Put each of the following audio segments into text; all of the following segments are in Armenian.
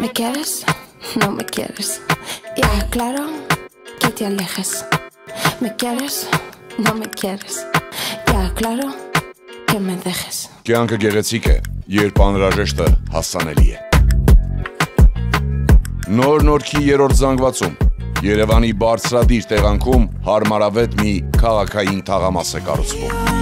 ¿Me quieres? No me quieres. Ya, claro que te alejes. ¿Me quieres? No me quieres. Ya, claro que me dejes. Կյանքը գեղեցիկ է, երբ անհրաժեշտը հասանելի է։ Նոր նորքի երրորդ զանգվածում Երևանի բարձրադիր տեղանքում հարմարավետ մի քաղաքային թաղամաս է կառուցվում։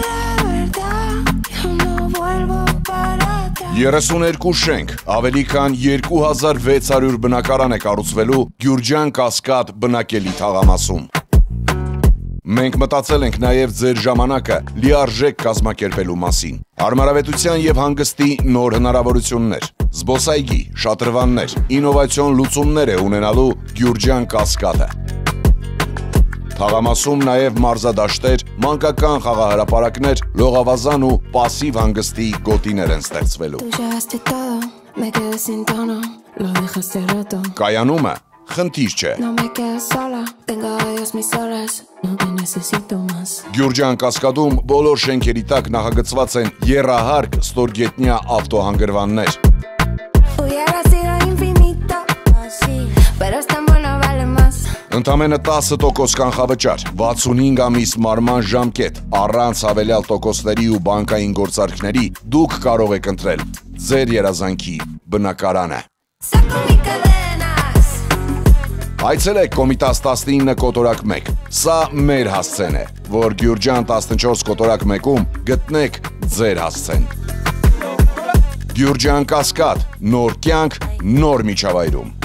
32 շենք, ավելի քան 2600 բնակարան է կառուցվելու Գյուրջան Կասկադ բնակելի թաղամասում։ Մենք մտածել ենք նաև ձեր ժամանակը լիարժեք կազմակերպելու մասին։ Հարմարավետության եւ հանգստի նոր հնարավորություններ, զբոսայգի, շատրվաններ, ինովացիոն լուծումներ է ունենալու Գյուրջան Կասկադը։ Թաղամասում նաև մարզադաշտեր, մանկական խաղահրապարակներ, լողավազան ու պասիվ հանգստի գոտիներ են ստեղծվելու։ Կայանումը խնդիր չէ։ Գյուրջան Կասկադում բոլոր շենքերի տակ նախագծված են եռահարկ ստորգետնյա ավտոհանգրվաններ։ Ընդամենը 10% կանխավճար, 65 ամիս մարման ժամկետ, առանց հավելյալ տոկոսների ու բանկային գործարքների դուք կարող եք ընտրել ձեր երազանքի բնակարանը։ Այցելեք Կոմիտաս 19 կոտորակ 1, սա մեր հասցեն է, որ Գյուրջան 14 կոտորակ 1-ում գտնեք ձեր հասցեն։ Գյուրջան Կասկադ, նոր կյանք, նոր միջավայրում։